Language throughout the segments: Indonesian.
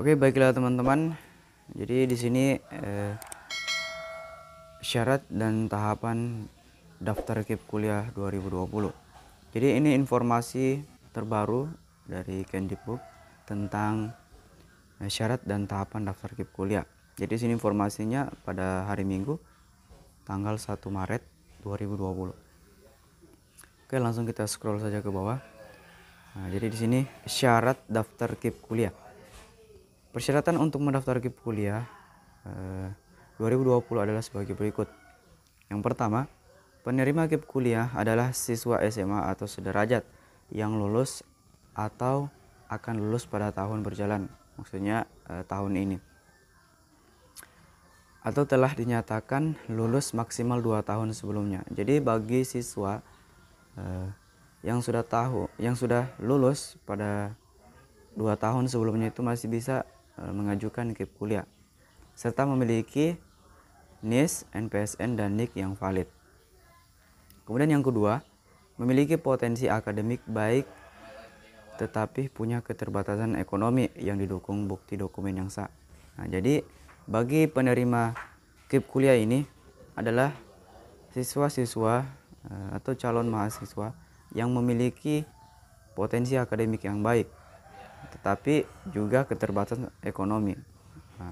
Oke, baiklah teman-teman. Jadi di sini syarat dan tahapan daftar KIP kuliah 2020. Jadi ini informasi terbaru dari Kemdikbud tentang syarat dan tahapan daftar KIP kuliah. Jadi sini informasinya pada hari Minggu tanggal 1 Maret 2020. Oke, langsung kita scroll saja ke bawah. Nah, jadi di sini syarat daftar KIP kuliah. Persyaratan untuk mendaftar KIP kuliah 2020 adalah sebagai berikut. Yang pertama, penerima KIP kuliah adalah siswa SMA atau sederajat yang lulus atau akan lulus pada tahun berjalan, maksudnya tahun ini, atau telah dinyatakan lulus maksimal 2 tahun sebelumnya. Jadi bagi siswa yang sudah lulus pada 2 tahun sebelumnya itu masih bisa mengajukan KIP kuliah serta memiliki NIS, NPSN, dan NIK yang valid. Kemudian yang kedua, memiliki potensi akademik baik tetapi punya keterbatasan ekonomi yang didukung bukti dokumen yang sah. Nah, jadi bagi penerima KIP kuliah ini adalah siswa-siswa atau calon mahasiswa yang memiliki potensi akademik yang baik tetapi juga keterbatasan ekonomi. Nah,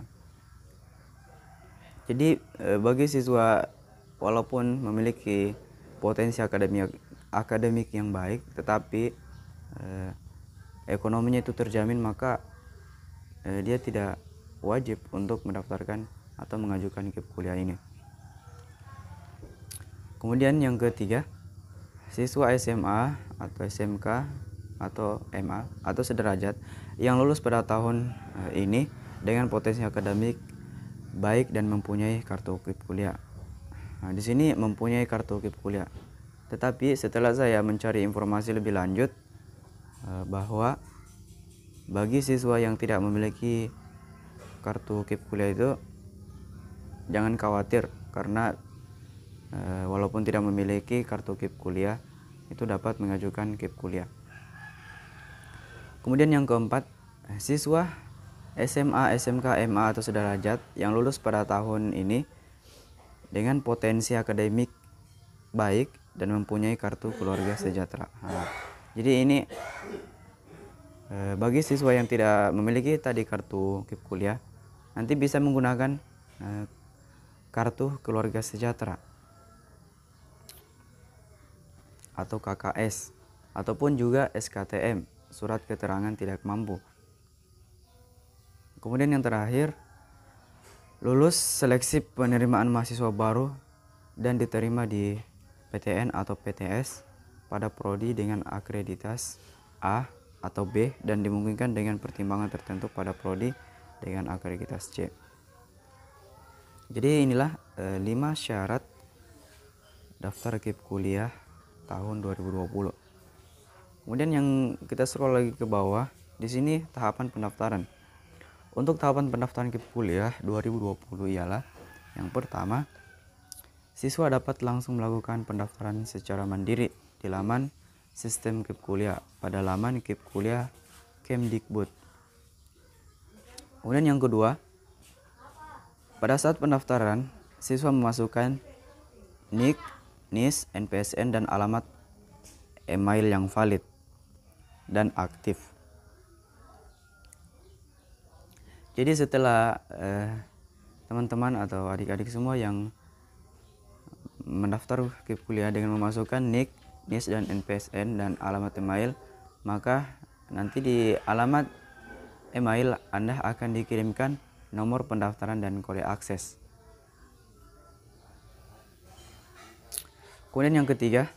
jadi bagi siswa walaupun memiliki potensi akademik yang baik tetapi ekonominya itu terjamin, maka dia tidak wajib untuk mendaftarkan atau mengajukan KIP kuliah ini. Kemudian yang ketiga, siswa SMA atau SMK atau MA atau sederajat yang lulus pada tahun ini dengan potensi akademik baik dan mempunyai kartu KIP kuliah. Nah, di sini mempunyai kartu KIP kuliah. Tetapi setelah saya mencari informasi lebih lanjut bahwa bagi siswa yang tidak memiliki kartu KIP kuliah itu jangan khawatir, karena walaupun tidak memiliki kartu KIP kuliah itu dapat mengajukan KIP kuliah. Kemudian yang keempat, siswa SMA, SMK, MA atau sederajat yang lulus pada tahun ini dengan potensi akademik baik dan mempunyai kartu keluarga sejahtera. Nah, jadi ini bagi siswa yang tidak memiliki tadi kartu KIP kuliah nanti bisa menggunakan kartu keluarga sejahtera atau KKS ataupun juga SKTM, surat keterangan tidak mampu. Kemudian yang terakhir, lulus seleksi penerimaan mahasiswa baru dan diterima di PTN atau PTS pada prodi dengan akreditas A atau B dan dimungkinkan dengan pertimbangan tertentu pada prodi dengan akreditas C. Jadi inilah 5 syarat daftar KIP kuliah tahun 2020. Kemudian yang kita scroll lagi ke bawah, di sini tahapan pendaftaran. Untuk tahapan pendaftaran KIP kuliah 2020 ialah yang pertama, siswa dapat langsung melakukan pendaftaran secara mandiri di laman sistem KIP kuliah pada laman KIP kuliah Kemdikbud. Kemudian yang kedua, pada saat pendaftaran, siswa memasukkan NIK, NIS, NPSN, dan alamat email yang valid dan aktif. Jadi setelah teman-teman atau adik-adik semua yang mendaftar KIP kuliah dengan memasukkan NIK, NIS, dan NPSN dan alamat email, maka nanti di alamat email Anda akan dikirimkan nomor pendaftaran dan kode akses. Kemudian yang ketiga,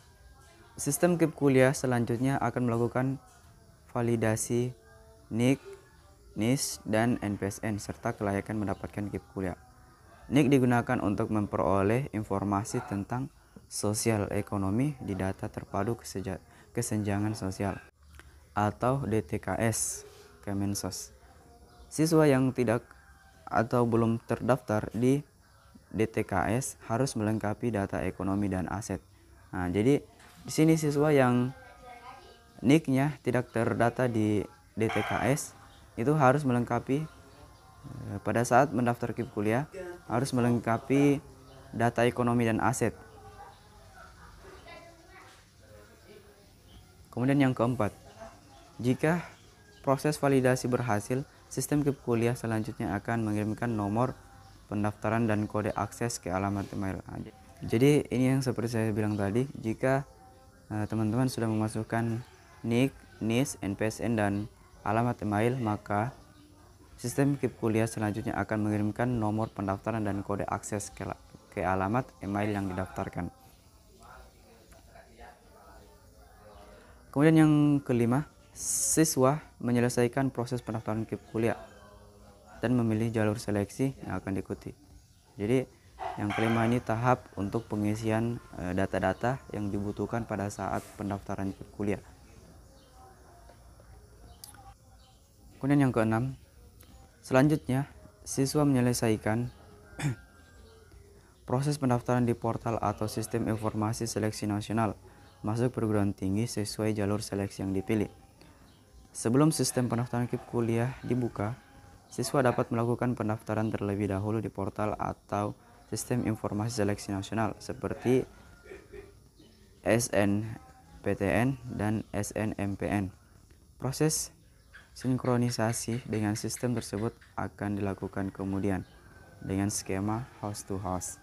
sistem KIP kuliah selanjutnya akan melakukan validasi NIK, NIS, dan NPSN serta kelayakan mendapatkan KIP kuliah. NIK digunakan untuk memperoleh informasi tentang sosial ekonomi di data terpadu kesenjangan sosial atau DTKS Kemensos. Siswa yang tidak atau belum terdaftar di DTKS harus melengkapi data ekonomi dan aset. Nah, jadi di sini siswa yang NIK-nya tidak terdata di DTKS itu harus melengkapi Pada saat mendaftar KIP kuliah harus melengkapi data ekonomi dan aset. Kemudian yang keempat, jika proses validasi berhasil, sistem KIP kuliah selanjutnya akan mengirimkan nomor pendaftaran dan kode akses ke alamat email. Jadi ini yang seperti saya bilang tadi, jika teman-teman sudah memasukkan NIK, NIS, NPSN, dan alamat email, maka sistem KIP kuliah selanjutnya akan mengirimkan nomor pendaftaran dan kode akses ke alamat email yang didaftarkan. Kemudian yang kelima, siswa menyelesaikan proses pendaftaran KIP kuliah dan memilih jalur seleksi yang akan diikuti. Jadi yang kelima ini tahap untuk pengisian data-data yang dibutuhkan pada saat pendaftaran KIP kuliah. Kemudian yang keenam, selanjutnya siswa menyelesaikan proses pendaftaran di portal atau sistem informasi seleksi nasional masuk perguruan tinggi sesuai jalur seleksi yang dipilih. Sebelum sistem pendaftaran KIP kuliah dibuka, siswa dapat melakukan pendaftaran terlebih dahulu di portal atau sistem informasi seleksi nasional seperti SNPTN dan SNMPN. Proses sinkronisasi dengan sistem tersebut akan dilakukan kemudian dengan skema host to host.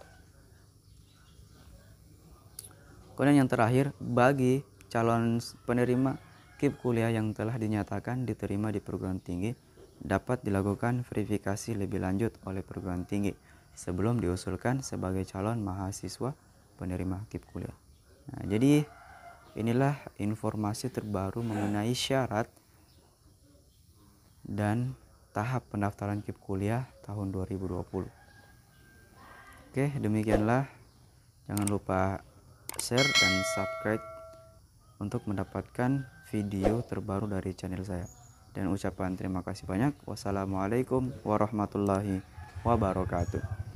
Kemudian yang terakhir, bagi calon penerima KIP kuliah yang telah dinyatakan diterima di perguruan tinggi, dapat dilakukan verifikasi lebih lanjut oleh perguruan tinggi sebelum diusulkan sebagai calon mahasiswa penerima KIP kuliah. Nah, jadi inilah informasi terbaru mengenai syarat dan tahap pendaftaran KIP kuliah tahun 2020. Oke, demikianlah. Jangan lupa share dan subscribe untuk mendapatkan video terbaru dari channel saya. Dan ucapan terima kasih banyak. Wassalamualaikum warahmatullahi wabarakatuh.